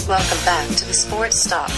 Welcome back to the Sports Stop.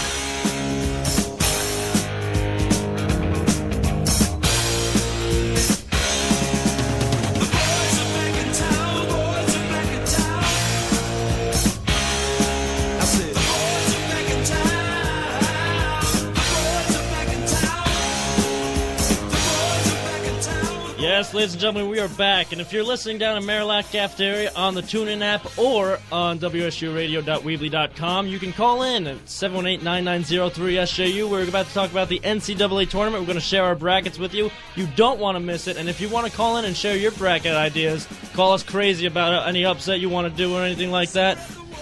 Yes, ladies and gentlemen, we are back. And if you're listening down in Marillac Cafeteria on the TuneIn app or on WSURadio.weebly.com, you can call in at 718-990-3SJU. We're about to talk about the NCAA tournament. We're going to share our brackets with you. You don't want to miss it. And if you want to call in and share your bracket ideas, call us crazy about any upset you want to do or anything like that,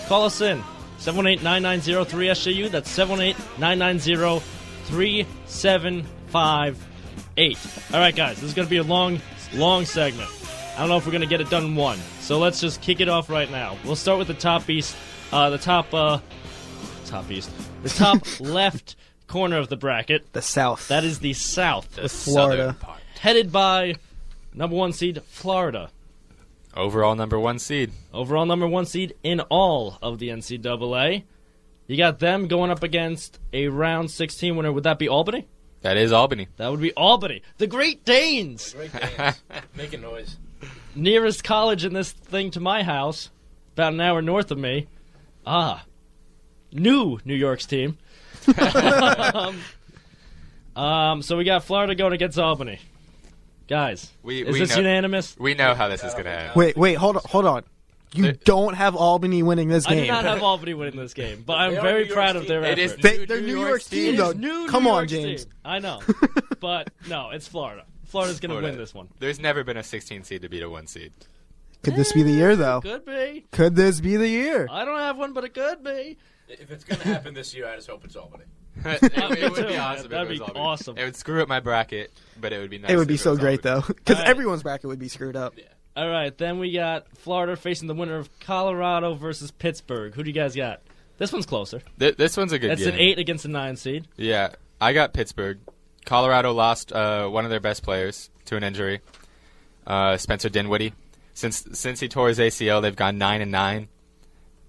call us in. 718-990-3SJU. That's 718-990-3758. All right, guys, this is going to be a long segment. I don't know if we're going to get it done in one, so let's just kick it off right now. We'll start with the top left corner of the bracket. The South. That is the South. With Florida. Headed by number 1 seed, Florida. Overall number 1 seed. Overall number 1 seed in all of the NCAA. You got them going up against a round 16 winner. Would that be Albany? That is Albany. That would be Albany. The Great Danes. The Great Danes. Making noise. Nearest college in this thing to my house, about an hour north of me. New York's team. So we got Florida going against Albany. Guys, is this unanimous? We know how this is going to end. Wait, hold on. You don't have Albany winning this game. I do not have Albany winning this game, but I'm very proud of their effort. They're New York's team, though. Come on, James. I know. But, no, it's Florida. Florida's going to win this one. There's never been a 16 seed to beat a 1 seed. Could this be the year, though? Could be. Could this be the year? I don't have one, but it could be. If it's going to happen this year, I just hope it's Albany. It would be awesome. That'd be awesome. It would screw up my bracket, but it would be nice. It would be so great, though, because everyone's bracket would be screwed up. Yeah. All right, then we got Florida facing the winner of Colorado versus Pittsburgh. Who do you guys got? This one's closer. This one's a good game. That's an 8 against a 9 seed. Yeah, I got Pittsburgh. Colorado lost one of their best players to an injury, Spencer Dinwiddie. Since he tore his ACL, they've gone 9-9,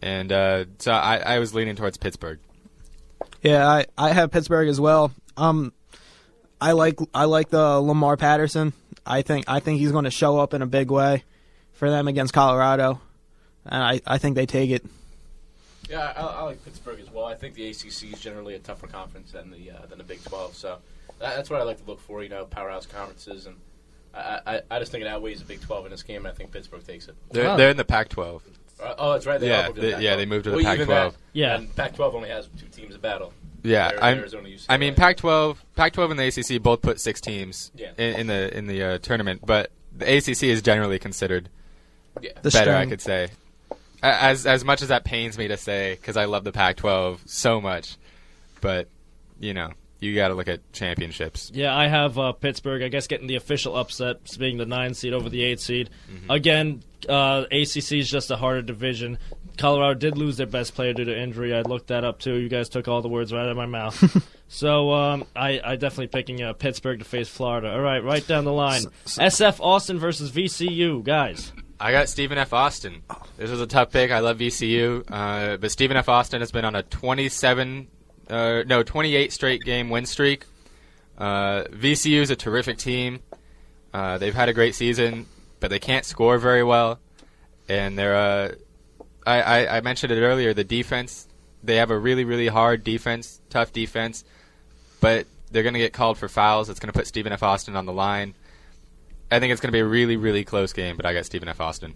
and so I was leaning towards Pittsburgh. Yeah, I have Pittsburgh as well. I like the Lamar Patterson. I think he's going to show up in a big way for them against Colorado, and I think they take it. Yeah, I like Pittsburgh as well. I think the ACC is generally a tougher conference than the Big 12, so that's what I like to look for. Powerhouse conferences, and I just think it outweighs the Big 12 in this game. And I think Pittsburgh takes it. They're in the Pac-12. Oh, that's right. They moved to the Pac-12. Yeah, and Pac-12 only has 2 teams of battle. Yeah, Arizona, I mean Pac-12 and the ACC both put 6 teams in the tournament, but the ACC is generally considered better, I could say. As much as that pains me to say, because I love the Pac-12 so much, but you got to look at championships. Yeah, I have Pittsburgh, I guess, getting the official upset, being the 9 seed over the 8 seed. Mm-hmm. Again, ACC is just a harder division. Colorado did lose their best player due to injury. I looked that up, too. You guys took all the words right out of my mouth. So I definitely picking Pittsburgh to face Florida. All right down the line. SF Austin versus VCU. Guys. I got Stephen F. Austin. This was a tough pick. I love VCU. But Stephen F. Austin has been on a 28 straight game win streak. VCU is a terrific team. They've had a great season, but they can't score very well. And they're I mentioned it earlier, the defense. They have a really, really hard defense, tough defense, but they're going to get called for fouls. It's going to put Stephen F. Austin on the line. I think it's going to be a really, really close game, but I got Stephen F. Austin.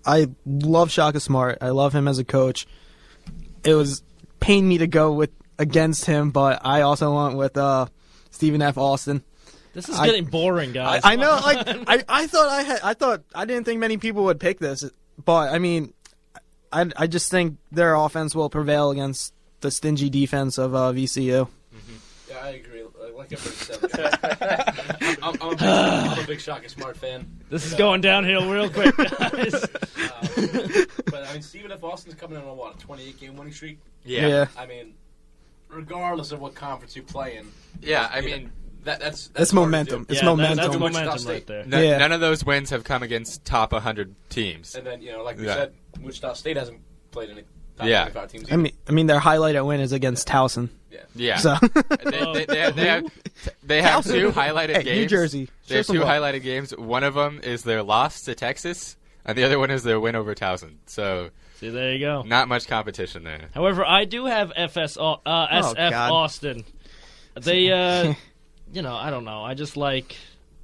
I love Shaka Smart. I love him as a coach. It was pain me to go against him, but I also went with Stephen F. Austin. This is getting boring, guys. I know. I thought I didn't think many people would pick this, but I mean, I just think their offense will prevail against the stingy defense of VCU. Mm-hmm. Yeah, I agree. Like everybody said, I'm a big Shaka Smart fan. This is going downhill real quick, guys. But I mean, Stephen F. Austin's coming in on a 28-game winning streak. Yeah. I mean, regardless of what conference you play in. Yeah, I mean. That's momentum. It's momentum. That's momentum right there. None of those wins have come against top 100 teams. And then, like we said, Wichita State hasn't played top Yeah. 25 teams. I mean, their highlighted win is against Towson. Yeah. So They have two highlighted games. New Jersey. They have two highlighted games. One of them is their loss to Texas, and the other one is their win over Towson. So See, there you go. not much competition there. However, I do have SF God. Austin. They, I don't know. I just like,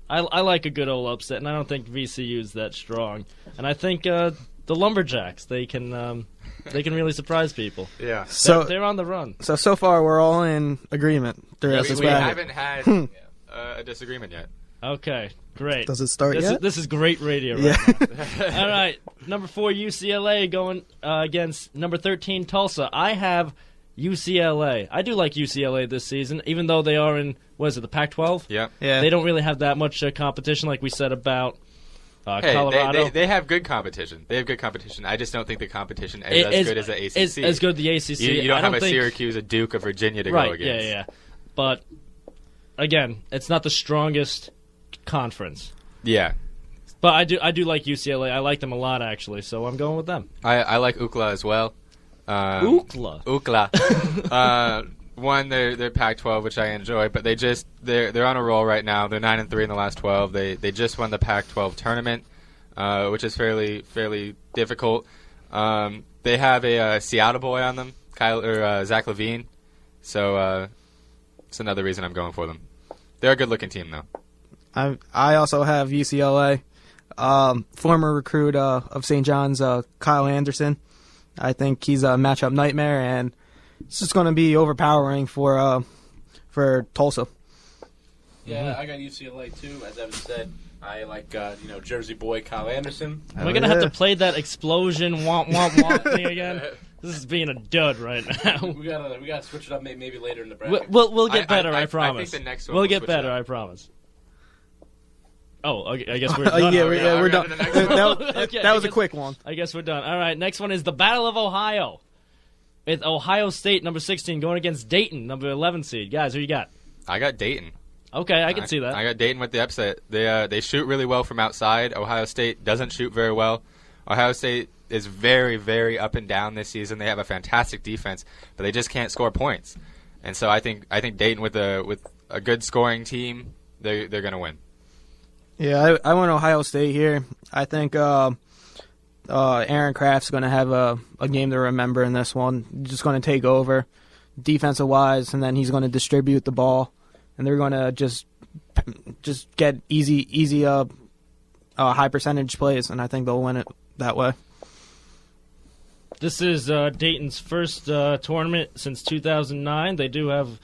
I like a good old upset, and I don't think VCU's that strong. And I think the Lumberjacks, they can really surprise people. Yeah. So They're on the run. so far we're all in agreement. We This haven't had a disagreement yet. Okay, great. Does it start this yet? Is, this is great radio right now. All right, number 4 UCLA going against number 13 Tulsa. I have UCLA. I do like UCLA this season, even though they are in, the Pac-12? Yeah. They don't really have that much competition like we said about Hey, Colorado. they have good competition. They have good competition. I just don't think the competition is as good as the ACC. Is as good as the ACC. You don't have a think, Syracuse, a Duke, a Virginia to right, go against. Yeah. But, again, it's not the strongest conference. Yeah. But I do like UCLA. I like them a lot, actually, so I'm going with them. I like UCLA as well. UCLA. One, they're Pac-12, which I enjoy, but they're on a roll right now. They're 9-3 in the last 12. They just won the Pac-12 tournament, which is fairly difficult. They have a Seattle boy on them, Zach LaVine. So it's another reason I'm going for them. They're a good-looking team, though. I also have UCLA. Former recruit of St. John's, Kyle Anderson. I think he's a matchup nightmare, and it's just going to be overpowering for Tulsa. Yeah, I got UCLA too. As Evan said, I like Jersey boy Kyle Anderson. Am I going to have to play that explosion womp thing again? This is being a dud right now. we gotta switch it up maybe later in the bracket. We'll get better, I promise. I think the next one we'll we'll get switch better, it up. I promise. Oh, I guess we're done. We're done. to the next one. Okay, that was a quick one. I guess we're done. All right, next one is the Battle of Ohio. It's Ohio State, number 16, going against Dayton, number 11 seed. Guys, who you got? I got Dayton. Okay, I can see that. I got Dayton with the upset. They shoot really well from outside. Ohio State doesn't shoot very well. Ohio State is very, very up and down this season. They have a fantastic defense, but they just can't score points. And so I think Dayton with a good scoring team, they're going to win. Yeah, I went Ohio State here. I think Aaron Kraft's going to have a game to remember in this one. He's just going to take over defensive-wise, and then he's going to distribute the ball, and they're going to just get easy high percentage plays, and I think they'll win it that way. This is Dayton's first tournament since 2009. They do have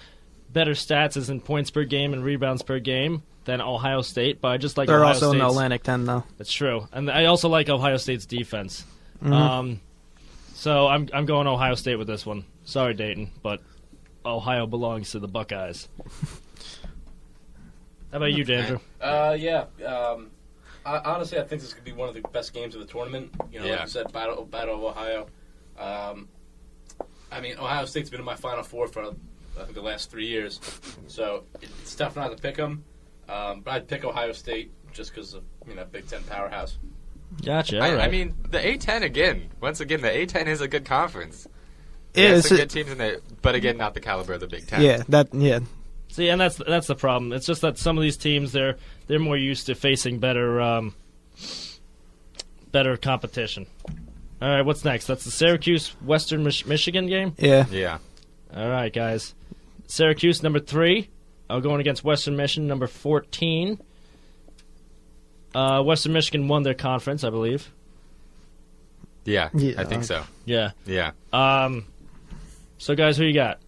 better stats as in points per game and rebounds per game than Ohio State, but I just like They're Ohio also in State's. the Atlantic 10, though. That's true, and I also like Ohio State's defense. Mm-hmm. So I'm going Ohio State with this one. Sorry, Dayton, but Ohio belongs to the Buckeyes. How about you, Dandrew? Honestly, I think this could be one of the best games of the tournament. Like you said, Battle of Ohio. Ohio State's been in my Final Four for I think the last 3 years, so it's tough not to pick them. But I'd pick Ohio State just because of Big Ten powerhouse. Gotcha. All right. I mean, the A-10 again. Once again, the A-10 is a good conference. Yeah, There's some good teams in there, but again, not the caliber of the Big Ten. Yeah. See, and that's the problem. It's just that some of these teams they're more used to facing better competition. All right, what's next? That's the Syracuse Western Michigan game. Yeah. All right, guys. Syracuse number 3, going against Western Michigan number 14. Western Michigan won their conference, I believe. Yeah, I think so. Yeah. Yeah. So, guys, who you got?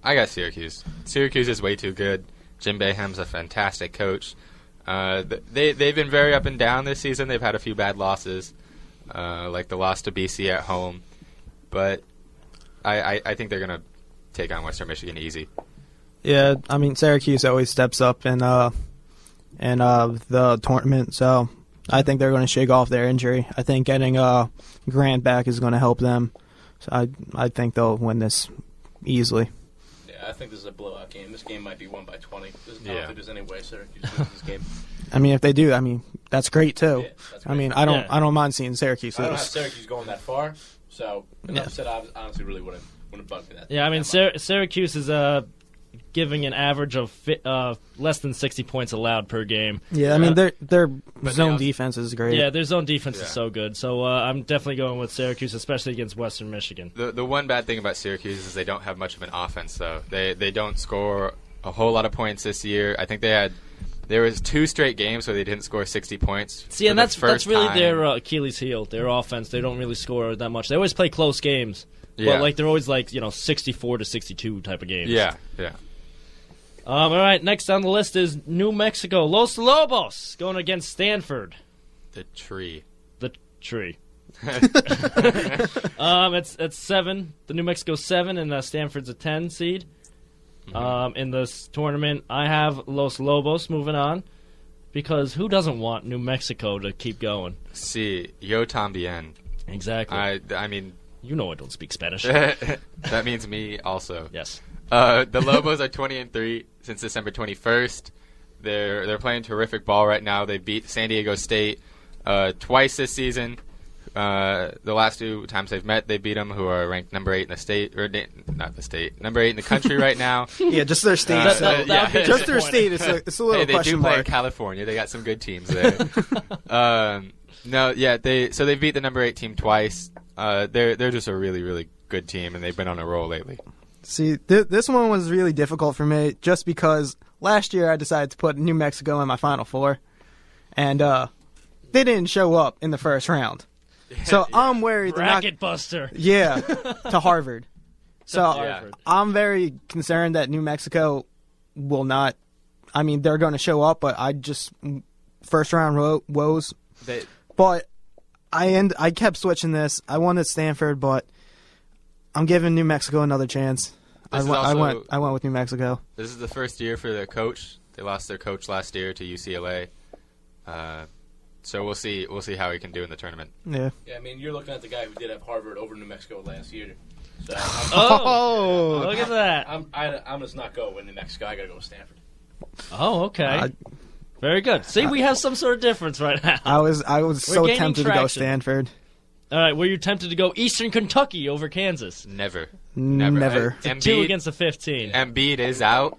I got Syracuse. Syracuse is way too good. Jim Boeheim's a fantastic coach. They've been very up and down this season. They've had a few bad losses, like the loss to BC at home. But I think they're going to take on Western Michigan easy. Yeah, I mean, Syracuse always steps up in the tournament, so I think they're going to shake off their injury. I think getting Grant back is going to help them. So I think they'll win this easily. Yeah, I think this is a blowout game. This game might be won by 20. I don't think there's any way Syracuse wins this game. I mean, if they do, I mean, that's great too. Yeah, that's I great. mean, I don't mind seeing Syracuse I don't lose. have Syracuse going that far, so an Yeah. upset honestly really wouldn't bug me that. Yeah, I mean, that much. Syracuse is giving an average of less than 60 points allowed per game. Yeah, I mean, their zone also- defense is great. Yeah, their zone defense Yeah. is so good. So I'm definitely going with Syracuse, especially against Western Michigan. The one bad thing about Syracuse is they don't have much of an offense, though. They don't score a whole lot of points this year. I think there was 2 straight games where they didn't score 60 points. See, and for the that's first really time. their Achilles heel, their offense. They don't really score that much. They always play close games. Yeah. But, like, they're always, like, 64 to 62 type of games. Yeah. All right, next on the list is New Mexico. Los Lobos going against Stanford. The tree. The tree. It's 7. The New Mexico 7, and Stanford's a 10 seed. In this tournament, I have Los Lobos moving on because who doesn't want New Mexico to keep going? See, yo tambien. Exactly. I mean, you know I don't speak Spanish. that means me also. Yes. The Lobos are 20-3 since December 21st. They're playing terrific ball right now. They beat San Diego State twice this season. The last 2 times they've met, they beat them, who are ranked number 8 in the state, or not the state, number 8 in the country right now. Yeah, just their state. That would be Just their disappointing. state. It's a little Hey, they question do play in mark. California. They got some good teams there. They beat the number 8 team twice. They're just a really, really good team, and they've been on a roll lately. See, this one was really difficult for me just because last year I decided to put New Mexico in my Final Four, and they didn't show up in the first round. So I'm worried they're not. Bracket buster. Yeah, to Harvard. So Harvard. I'm very concerned that New Mexico will not. I mean, they're going to show up, but I just first round woes. But I kept switching this. I wanted Stanford, but I'm giving New Mexico another chance. I went with New Mexico. This is the first year for their coach. They lost their coach last year to UCLA. So we'll see how he can do in the tournament. Yeah. Yeah, I mean, you're looking at the guy who did have Harvard over New Mexico last year. So Oh, look at that. I'm just not going with New Mexico. I got to go with Stanford. Oh, okay. Very good. See, we have some sort of difference right now. I was so gaining tempted to go traction. Stanford. All right, were you tempted to go Eastern Kentucky over Kansas? Never. 2 against the 15. Embiid is out,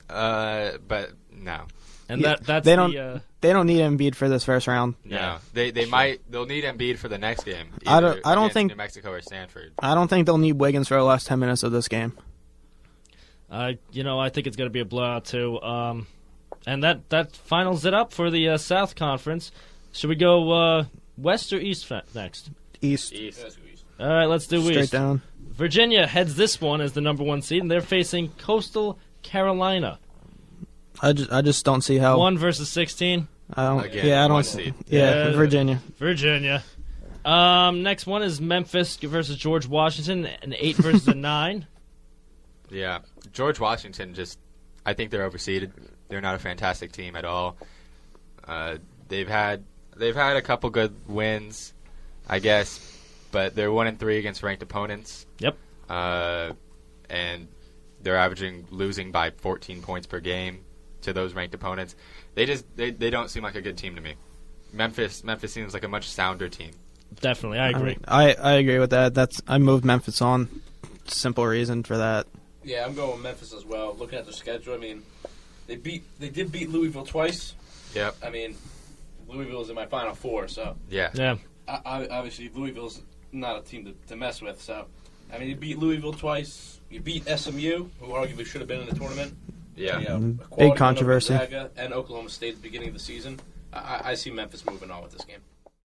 but no. And Yeah, that's they don't need Embiid for this first round. No, Yeah. they'll need Embiid for the next game. I don't against think- New Mexico or Stanford. I don't think they'll need Wiggins for the last 10 minutes of this game. I think it's going to be a blowout too. And that finals it up for the South Conference. Should we go West or East next? East. Yeah, let's go East. All right, let's do Straight East. down. Virginia heads this one as the number 1 seed, and they're facing Coastal Carolina. I just don't see how. 1 versus 16. I don't. Again, yeah, I don't one see. seed. Yeah, Yeah. Virginia. Virginia. Next one is Memphis versus George Washington, an 8 versus a 9. Yeah, George Washington I think they're overseeded. They're not a fantastic team at all. They've had a couple good wins, I guess, but they're 1-3 against ranked opponents. Yep. And they're losing by 14 points per game to those ranked opponents. They don't seem like a good team to me. Memphis seems like a much sounder team. Definitely, I agree. I agree with that. I moved Memphis on. Simple reason for that. Yeah, I'm going with Memphis as well. Looking at their schedule, I mean, they did beat Louisville twice. Yep. I mean, Louisville's in my Final Four, so Yeah. Yeah. obviously Louisville's not a team to mess with. So, I mean, you beat Louisville twice. You beat SMU, who arguably should have been in the tournament. Yeah. You know, a quality Big win controversy. over Gonzaga and Oklahoma State at the beginning of the season. I see Memphis moving on with this game.